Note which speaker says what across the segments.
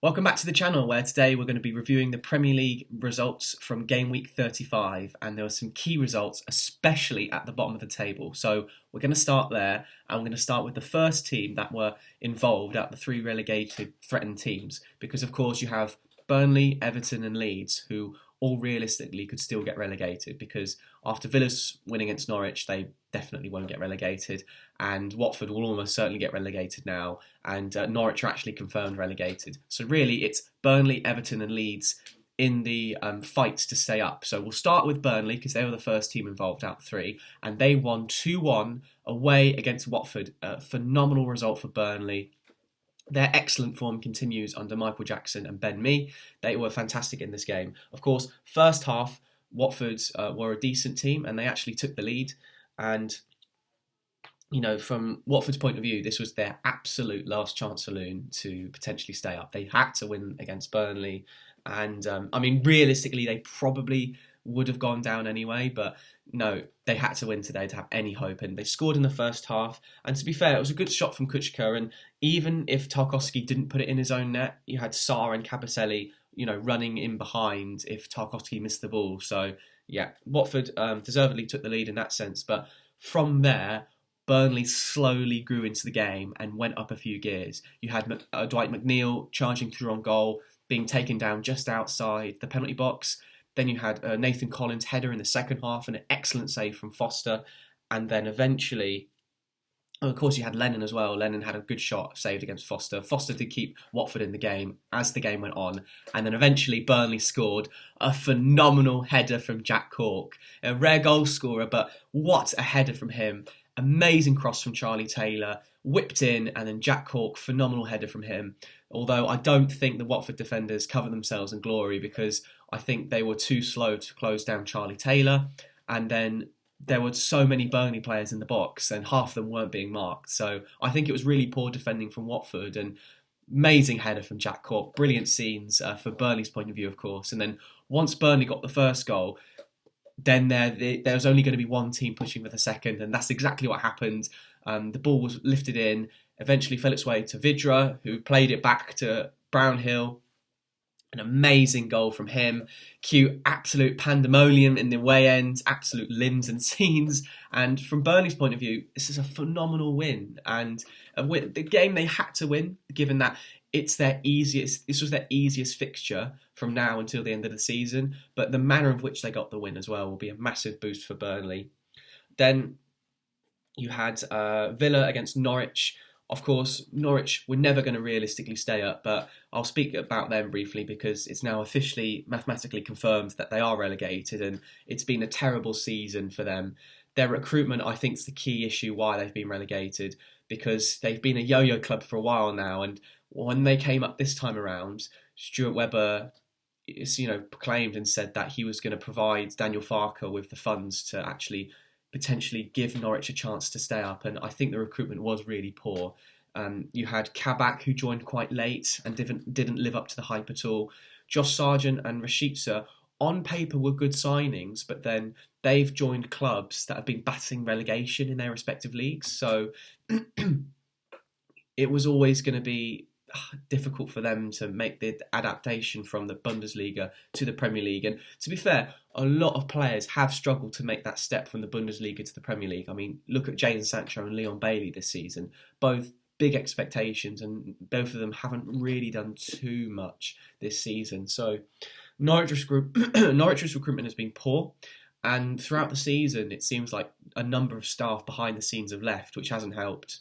Speaker 1: Welcome back to the channel where today we're going to be reviewing the Premier League results from Gameweek 35, and there were some key results especially at the bottom of the table. So we're going to start there, and we're going to start with the first team that were involved out the three relegated threatened teams, because of course you have Burnley, Everton and Leeds, who all realistically could still get relegated, because after Villa's win against Norwich they definitely won't get relegated, and Watford will almost certainly get relegated now, and Norwich are actually confirmed relegated. So really it's Burnley, Everton and Leeds in the fight to stay up. So we'll start with Burnley because they were the first team involved out of three, and they won 2-1 away against Watford. A phenomenal result for Burnley. Their excellent form continues under Michael Jackson and Ben Mee. They were fantastic in this game. Of course, first half, Watford were a decent team and they actually took the lead. And, you know, from Watford's point of view, this was their absolute last chance saloon to potentially stay up. They had to win against Burnley. And, I mean, realistically, they probably would have gone down anyway, but no, they had to win today to have any hope, and they scored in the first half. And to be fair, it was a good shot from Kuchka, and even if Tarkowski didn't put it in his own net, you had Sarr and Kabasele, you know, running in behind if Tarkowski missed the ball. So yeah, Watford deservedly took the lead in that sense, but from there Burnley slowly grew into the game and went up a few gears. You had Dwight McNeil charging through on goal, being taken down just outside the penalty box. Then you had Nathan Collins' header in the second half and an excellent save from Foster. And then eventually, of course, you had Lennon as well. Lennon had a good shot saved against Foster. Foster did keep Watford in the game as the game went on. And then eventually Burnley scored a phenomenal header from Jack Cork. A rare goal scorer, but what a header from him. Amazing cross from Charlie Taylor. Whipped in, and then Jack Cork, phenomenal header from him. Although I don't think the Watford defenders covered themselves in glory, because I think they were too slow to close down Charlie Taylor, and then there were so many Burnley players in the box and half of them weren't being marked. So I think it was really poor defending from Watford, and amazing header from Jack Cork. Brilliant scenes for Burnley's point of view, of course. And then once Burnley got the first goal, then there was only going to be one team pushing for the second, and that's exactly what happened. The ball was lifted in, eventually fell its way to Vidra, who played it back to Brownhill. An amazing goal from him. Cue absolute pandemonium in the away end, absolute limbs and scenes. And from Burnley's point of view, this is a phenomenal win, and the game they had to win, given that this was their easiest fixture from now until the end of the season. But the manner of which they got the win as well will be a massive boost for Burnley. Then you had Villa against Norwich. Of course, Norwich were never going to realistically stay up, but I'll speak about them briefly because it's now officially mathematically confirmed that they are relegated, and it's been a terrible season for them. Their recruitment, I think, is the key issue why they've been relegated, because they've been a yo-yo club for a while now, and when they came up this time around, Stuart Webber proclaimed and said that he was going to provide Daniel Farker with the funds to actually potentially give Norwich a chance to stay up, and I think the recruitment was really poor. You had Kabak, who joined quite late and didn't live up to the hype at all. Josh Sargent and Rashica, on paper, were good signings, but then they've joined clubs that have been battling relegation in their respective leagues, so it was always going to be difficult for them to make the adaptation from the Bundesliga to the Premier League. And to be fair, a lot of players have struggled to make that step from the Bundesliga to the Premier League. I mean, look at Jadon Sancho and Leon Bailey this season. Both big expectations, and both of them haven't really done too much this season. So Norwich's recruitment has been poor, and throughout the season it seems like a number of staff behind the scenes have left, which hasn't helped.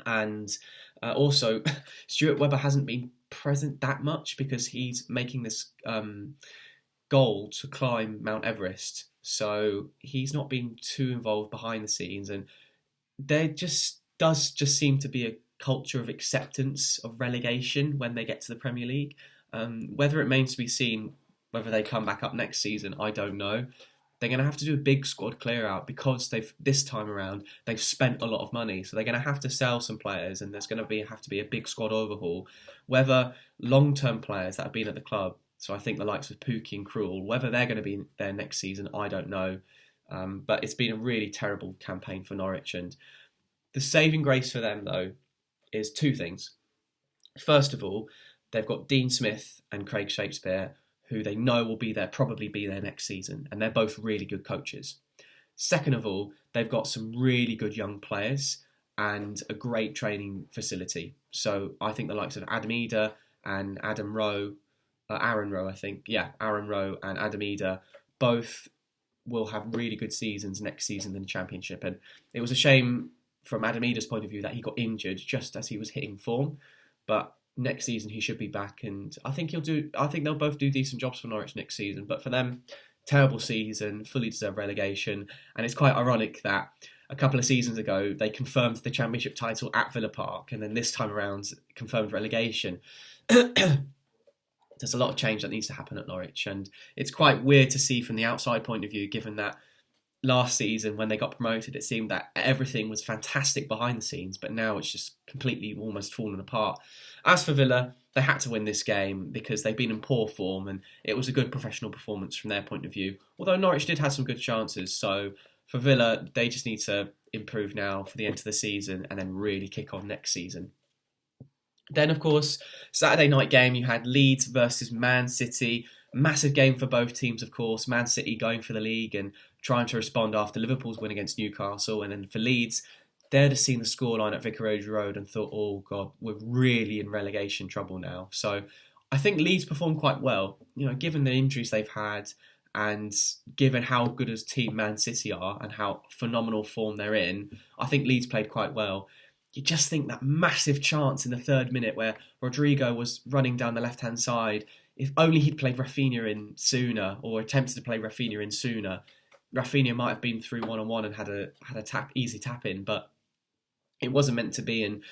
Speaker 1: And also, Stuart Webber hasn't been present that much because he's making this goal to climb Mount Everest. So he's not been too involved behind the scenes, and there does seem to be a culture of acceptance of relegation when they get to the Premier League. Whether it remains to be seen whether they come back up next season, I don't know. They're going to have to do a big squad clear out because this time around they've spent a lot of money, so they're going to have to sell some players, and there's going to have to be a big squad overhaul. Whether long-term players that have been at the club, so I think the likes of Pookie and Krul, whether they're going to be there next season, I don't know. But it's been a really terrible campaign for Norwich, and the saving grace for them though is two things. First of all, they've got Dean Smith and Craig Shakespeare, who they know will probably be there next season, and they're both really good coaches. Second of all, they've got some really good young players and a great training facility. So I think the likes of Adam Eder and Aaron Rowe, Aaron Rowe and Adam Eder both will have really good seasons next season in the Championship. And it was a shame from Adam Eder's point of view that he got injured just as he was hitting form. But next season he should be back, and I think they'll both do decent jobs for Norwich next season. But for them, terrible season, fully deserved relegation. And it's quite ironic that a couple of seasons ago they confirmed the Championship title at Villa Park, and then this time around confirmed relegation. There's a lot of change that needs to happen at Norwich, and it's quite weird to see from the outside point of view, given that last season when they got promoted it seemed that everything was fantastic behind the scenes, but now it's just completely almost fallen apart. As for Villa, they had to win this game because they've been in poor form, and it was a good professional performance from their point of view, although Norwich did have some good chances. So for Villa, they just need to improve now for the end of the season and then really kick on next season. Then, of course, Saturday night game, you had Leeds versus Man City. Massive game for both teams, of course. Man City going for the league and trying to respond after Liverpool's win against Newcastle. And then for Leeds, they'd have seen the scoreline at Vicarage Road and thought, oh, God, we're really in relegation trouble now. So I think Leeds performed quite well, given the injuries they've had and given how good a team Man City are and how phenomenal form they're in. I think Leeds played quite well. You just think that massive chance in the 3rd minute where Rodrigo was running down the left-hand side. If only he'd played Rafinha in sooner, or attempted to play Rafinha in sooner, Rafinha might have been through one-on-one and had a easy tap in, but it wasn't meant to be. And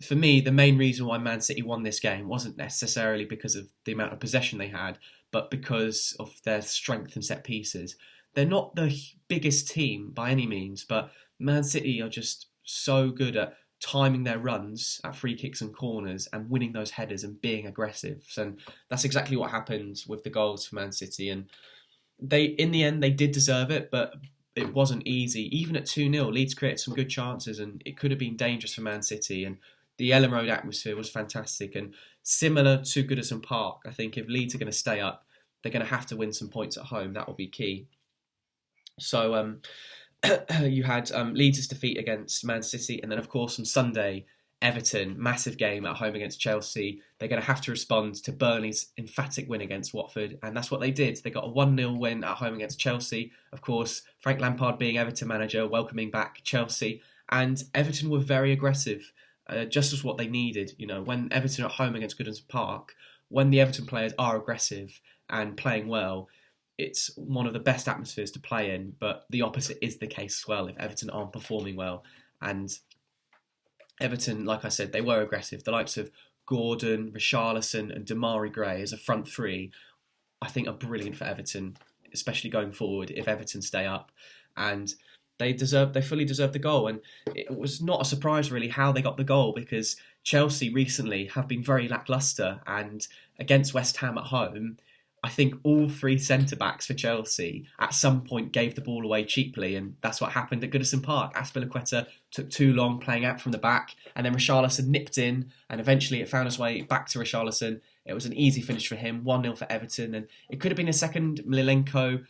Speaker 1: for me, the main reason why Man City won this game wasn't necessarily because of the amount of possession they had, but because of their strength and set pieces. They're not the biggest team by any means, but Man City are just so good at timing their runs at free kicks and corners and winning those headers and being aggressive. And that's exactly what happened with the goals for Man City. And in the end, they did deserve it, but it wasn't easy. Even at 2-0, Leeds created some good chances and it could have been dangerous for Man City. And the Ellen Road atmosphere was fantastic. And similar to Goodison Park, I think if Leeds are going to stay up, they're going to have to win some points at home. That will be key. So, you had Leeds' defeat against Man City, and then of course on Sunday, Everton, massive game at home against Chelsea. They're going to have to respond to Burnley's emphatic win against Watford, and that's what they did. They got a 1-0 win at home against Chelsea. Of course, Frank Lampard being Everton manager, welcoming back Chelsea, and Everton were very aggressive, just as what they needed. When Everton are at home against Goodison Park, when the Everton players are aggressive and playing well, it's one of the best atmospheres to play in, but the opposite is the case as well if Everton aren't performing well. And Everton, like I said, they were aggressive. The likes of Gordon, Richarlison and Damari Gray as a front three, I think are brilliant for Everton, especially going forward if Everton stay up. And they fully deserved the goal. And it was not a surprise really how they got the goal, because Chelsea recently have been very lacklustre, and against West Ham at home, I think all 3 centre-backs for Chelsea at some point gave the ball away cheaply, and that's what happened at Goodison Park. Azpilicueta took too long playing out from the back, and then Richarlison nipped in, and eventually it found its way back to Richarlison. It was an easy finish for him, 1-0 for Everton, and it could have been a second. Milenko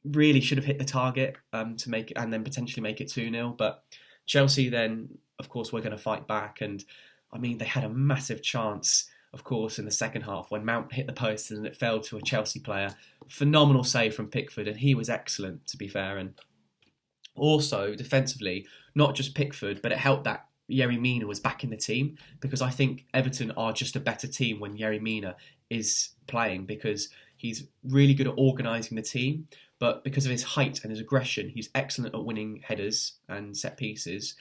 Speaker 1: really should have hit the target to make it, and then potentially make it 2-0, but Chelsea then, of course, were going to fight back, and I mean, they had a massive chance, of course, in the second half when Mount hit the post and it fell to a Chelsea player. Phenomenal save from Pickford, and he was excellent, to be fair. And also, defensively, not just Pickford, but it helped that Yerry Mina was back in the team, because I think Everton are just a better team when Yerry Mina is playing, because he's really good at organising the team, but because of his height and his aggression, he's excellent at winning headers and set pieces.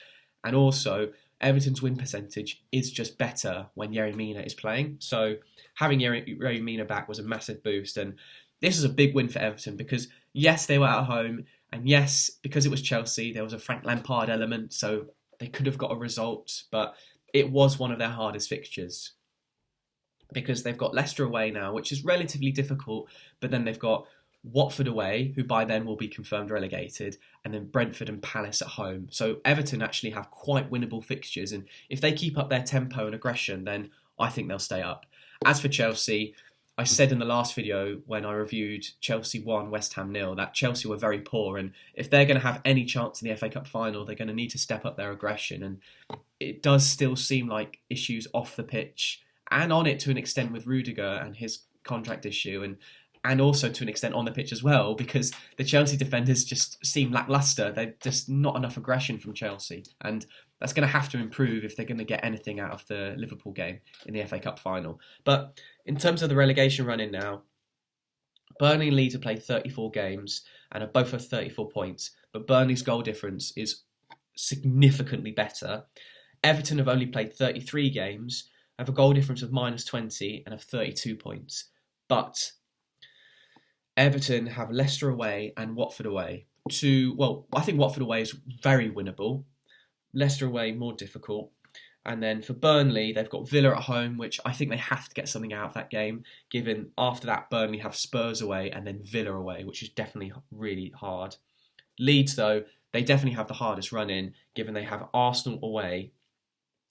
Speaker 1: And also, Everton's win percentage is just better when Yerry Mina is playing. So having Yerry Mina back was a massive boost. And this is a big win for Everton because, yes, they were at home. And yes, because it was Chelsea, there was a Frank Lampard element. So they could have got a result. But it was one of their hardest fixtures, because they've got Leicester away now, which is relatively difficult. But then they've got Watford away, who by then will be confirmed relegated, and then Brentford and Palace at home. So Everton actually have quite winnable fixtures, and if they keep up their tempo and aggression, then I think they'll stay up. As for Chelsea, I said in the last video when I reviewed Chelsea 1, West Ham 0, that Chelsea were very poor, and if they're going to have any chance in the FA Cup final, they're going to need to step up their aggression. And it does still seem like issues off the pitch and on it to an extent with Rudiger and his contract issue, and also to an extent on the pitch as well, because the Chelsea defenders just seem lacklustre. There's just not enough aggression from Chelsea, and that's going to have to improve if they're going to get anything out of the Liverpool game in the FA Cup final. But in terms of the relegation run-in now, Burnley and Leeds have played 34 games and have both have 34 points, but Burnley's goal difference is significantly better. Everton have only played 33 games, have a goal difference of -20 and have 32 points. But Everton have Leicester away and Watford away. I think Watford away is very winnable. Leicester away, more difficult. And then for Burnley, they've got Villa at home, which I think they have to get something out of that game, given after that Burnley have Spurs away and then Villa away, which is definitely really hard. Leeds, though, they definitely have the hardest run-in, given they have Arsenal away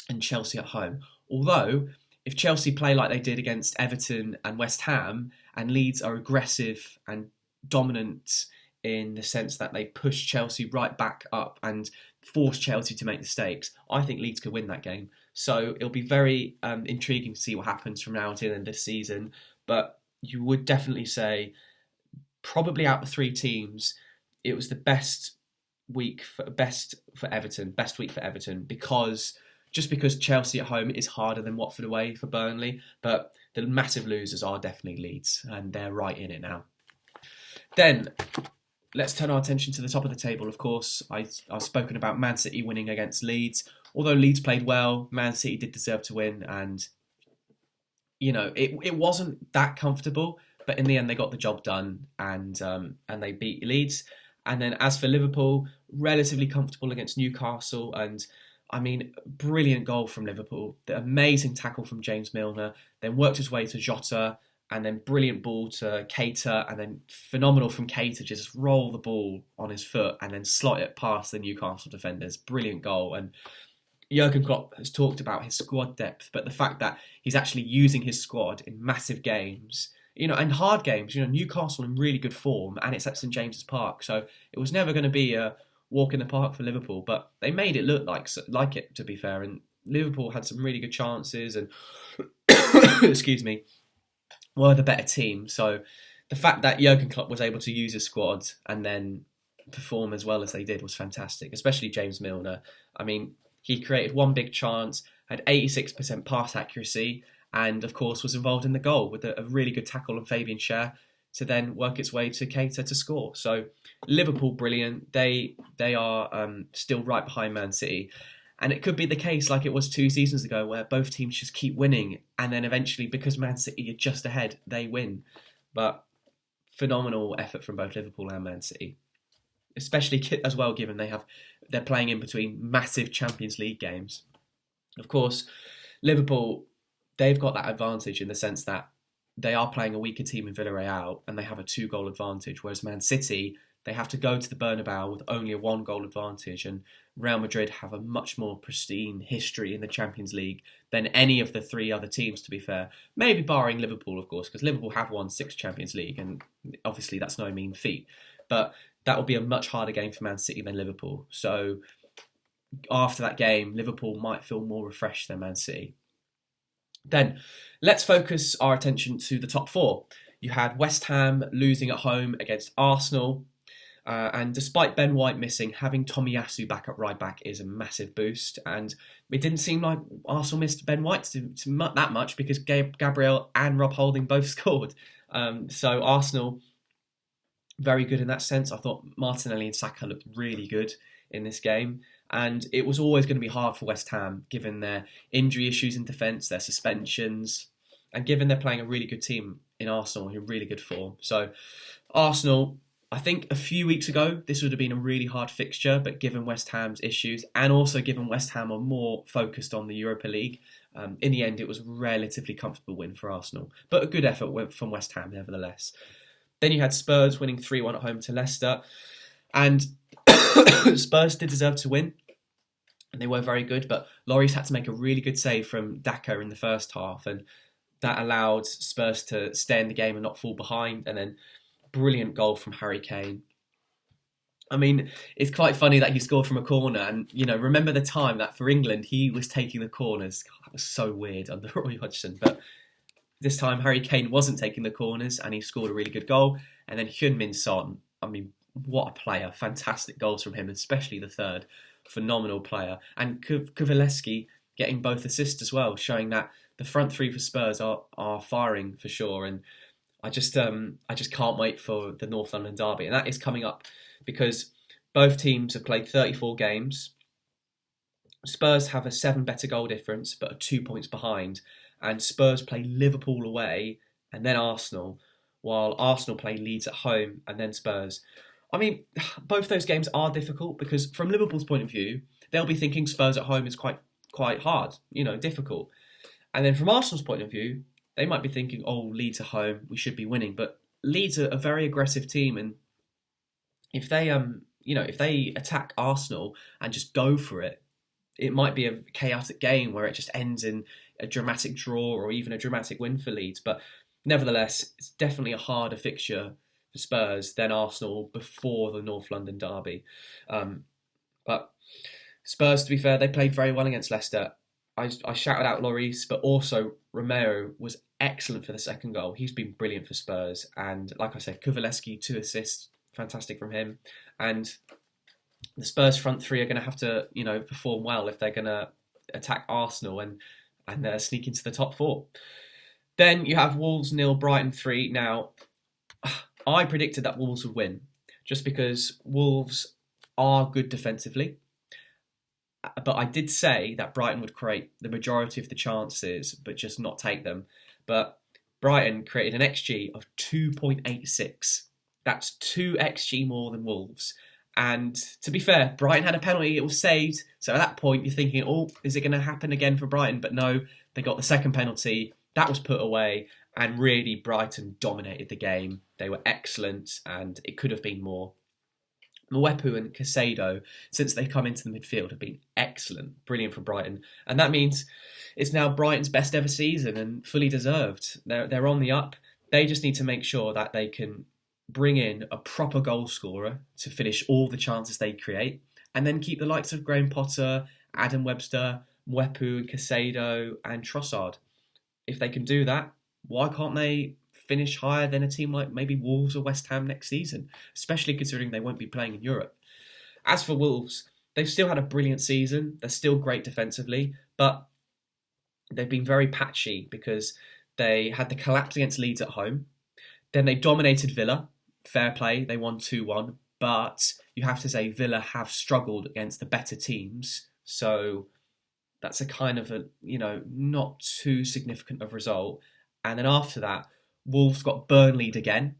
Speaker 1: and Chelsea at home. Although, if Chelsea play like they did against Everton and West Ham, and Leeds are aggressive and dominant in the sense that they push Chelsea right back up and force Chelsea to make mistakes, I think Leeds could win that game. So it'll be very intriguing to see what happens from now until the end of the season. But you would definitely say, probably out of the three teams, it was the best week for Everton, because Chelsea at home is harder than Watford away for Burnley. But the massive losers are definitely Leeds, and they're right in it now. Then let's turn our attention to the top of the table. Of course, I've spoken about Man City winning against Leeds. Although Leeds played well, Man City did deserve to win, and it wasn't that comfortable. But in the end, they got the job done, and they beat Leeds. And then as for Liverpool, relatively comfortable against Newcastle, and brilliant goal from Liverpool. The amazing tackle from James Milner, then worked his way to Jota, and then brilliant ball to Keita, and then phenomenal from Keita to just roll the ball on his foot and then slot it past the Newcastle defenders. Brilliant goal. And Jurgen Klopp has talked about his squad depth, but the fact that he's actually using his squad in massive games, and hard games, Newcastle in really good form, and it's at St James's Park, so it was never going to be a walk in the park for Liverpool, but they made it look like it, to be fair, and Liverpool had some really good chances and excuse me, were the better team. So the fact that Jurgen Klopp was able to use his squad and then perform as well as they did was fantastic, especially James Milner. He created one big chance, had 86% pass accuracy, and of course was involved in the goal with a really good tackle on Fabian Schär to then work its way to Keita to score. So Liverpool, brilliant. They are still right behind Man City. And it could be the case like it was 2 seasons ago, where both teams just keep winning, and then eventually, because Man City are just ahead, they win. But phenomenal effort from both Liverpool and Man City, especially as well given they're playing in between massive Champions League games. Of course, Liverpool, they've got that advantage in the sense that they are playing a weaker team in Villarreal, and they have a 2-goal advantage, whereas Man City, they have to go to the Bernabeu with only a 1-goal advantage, and Real Madrid have a much more pristine history in the Champions League than any of the 3 other teams, to be fair. Maybe barring Liverpool, of course, because Liverpool have won 6 Champions League, and obviously that's no mean feat. But that will be a much harder game for Man City than Liverpool. So after that game, Liverpool might feel more refreshed than Man City. Then let's focus our attention to the top 4. You had West Ham losing at home against Arsenal. And despite Ben White missing, having Tomiyasu back at right back is a massive boost. And it didn't seem like Arsenal missed Ben White that much, because Gabriel and Rob Holding both scored. So Arsenal, very good in that sense. I thought Martinelli and Saka looked really good in this game. And it was always going to be hard for West Ham, given their injury issues in defence, their suspensions, and given they're playing a really good team in Arsenal in really good form. So Arsenal, I think a few weeks ago, this would have been a really hard fixture, but given West Ham's issues, and also given West Ham are more focused on the Europa League, in the end, it was a relatively comfortable win for Arsenal. But a good effort from West Ham, nevertheless. Then you had Spurs winning 3-1 at home to Leicester. And Spurs did deserve to win, and they were very good, but Lloris had to make a really good save from Daka in the first half, and that allowed Spurs to stay in the game and not fall behind. And then brilliant goal from Harry Kane. I mean, it's quite funny that he scored from a corner, and remember the time that for England he was taking the corners. God, that was so weird under Roy Hodgson, but this time Harry Kane wasn't taking the corners, and he scored a really good goal. And then Heung-min Son, I mean, what a player! Fantastic goals from him, especially the third. Phenomenal player, and Kuvalevsky getting both assists as well, showing that the front three for Spurs are firing for sure. And I just can't wait for the North London derby, and that is coming up because both teams have played 34 games. Spurs have a 7 better goal difference, but are 2 points behind. And Spurs play Liverpool away and then Arsenal, while Arsenal play Leeds at home and then Spurs. I mean, both those games are difficult because from Liverpool's point of view, they'll be thinking Spurs at home is quite hard, difficult. And then from Arsenal's point of view, they might be thinking, oh, Leeds at home, we should be winning. But Leeds are a very aggressive team, and if they attack Arsenal and just go for it, it might be a chaotic game where it just ends in a dramatic draw or even a dramatic win for Leeds. But nevertheless, it's definitely a harder fixture for Spurs than Arsenal before the North London derby. But Spurs, to be fair, they played very well against Leicester. I shouted out Lloris, but also Romero was excellent for the second goal. He's been brilliant for Spurs. And like I said, Kuvalevsky, 2 assists, fantastic from him. And the Spurs front three are going to have to, perform well if they're going to attack Arsenal and sneak into the top 4. Then you have Wolves 0, Brighton 3. Now, I predicted that Wolves would win just because Wolves are good defensively. But I did say that Brighton would create the majority of the chances, but just not take them. But Brighton created an XG of 2.86. That's 2 XG more than Wolves. And to be fair, Brighton had a penalty, it was saved. So at that point, you're thinking, oh, is it going to happen again for Brighton? But no, they got the second penalty. That was put away. And really, Brighton dominated the game. They were excellent, and it could have been more. Mwepu and Caicedo, since they come into the midfield, have been excellent. Brilliant for Brighton. And that means it's now Brighton's best ever season and fully deserved. They're on the up. They just need to make sure that they can bring in a proper goal scorer to finish all the chances they create, and then keep the likes of Graham Potter, Adam Webster, Mwepu, Caicedo and Trossard. If they can do that, why can't they finish higher than a team like maybe Wolves or West Ham next season, especially considering they won't be playing in Europe? As for Wolves, they've still had a brilliant season. They're still great defensively, but they've been very patchy because they had the collapse against Leeds at home. Then they dominated Villa. Fair play, they won 2-1. But you have to say Villa have struggled against the better teams. So that's a kind of a, not too significant of result. And then after that, Wolves got Burnleyed again.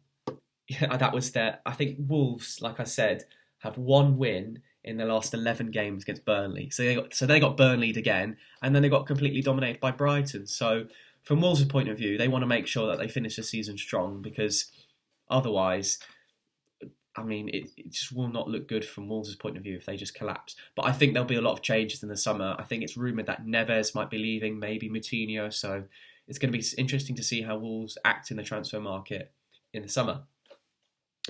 Speaker 1: That was I think Wolves, like I said, have 1 win in the last 11 games against Burnley. So they got Burnleyed again, and then they got completely dominated by Brighton. So from Wolves' point of view, they want to make sure that they finish the season strong, because otherwise, I mean, it just will not look good from Wolves' point of view if they just collapse. But I think there'll be a lot of changes in the summer. I think it's rumoured that Neves might be leaving, maybe Moutinho. So it's going to be interesting to see how Wolves act in the transfer market in the summer.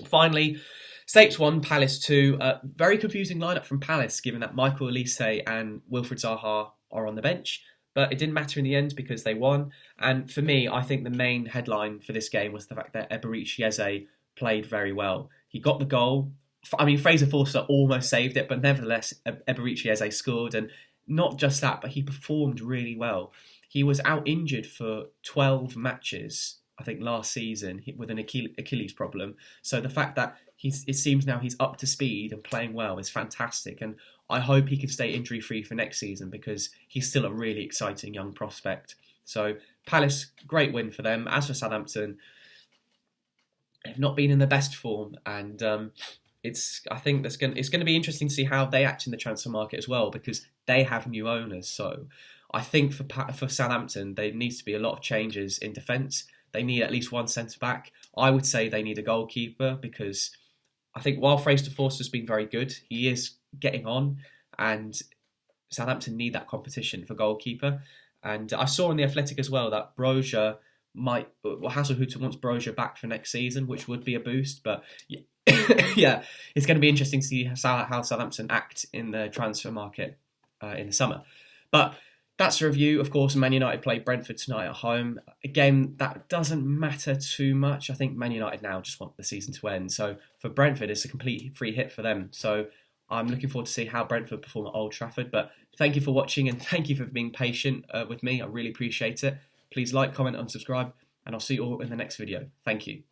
Speaker 1: Finally, Saints 1, Palace 2. Very confusing lineup from Palace, given that Michael Olise and Wilfried Zaha are on the bench. But it didn't matter in the end because they won. And for me, I think the main headline for this game was the fact that Eberechi Eze played very well. He got the goal. I mean, Fraser Forster almost saved it, but nevertheless, Eberechi Eze scored. And not just that, but he performed really well. He was out injured for 12 matches, I think, last season with an Achilles problem. So the fact that it seems now he's up to speed and playing well is fantastic. And I hope he can stay injury-free for next season, because he's still a really exciting young prospect. So Palace, great win for them. As for Southampton, they've not been in the best form, and I think it's going to be interesting to see how they act in the transfer market as well, because they have new owners. So I think for Southampton, there needs to be a lot of changes in defence. They need at least one centre-back. I would say they need a goalkeeper, because I think while Fraser Forster's been very good, he is getting on, and Southampton need that competition for goalkeeper. And I saw in the Athletic as well that Brozier might, well, Hazelhüttl wants Brozier back for next season, which would be a boost. But yeah, yeah, it's going to be interesting to see how Southampton act in the transfer market in the summer. But that's a review. Of course, Man United play Brentford tonight at home. A game that doesn't matter too much. I think Man United now just want the season to end. So for Brentford, it's a complete free hit for them. So I'm looking forward to see how Brentford perform at Old Trafford. But thank you for watching and thank you for being patient with me. I really appreciate it. Please like, comment and subscribe. And I'll see you all in the next video. Thank you.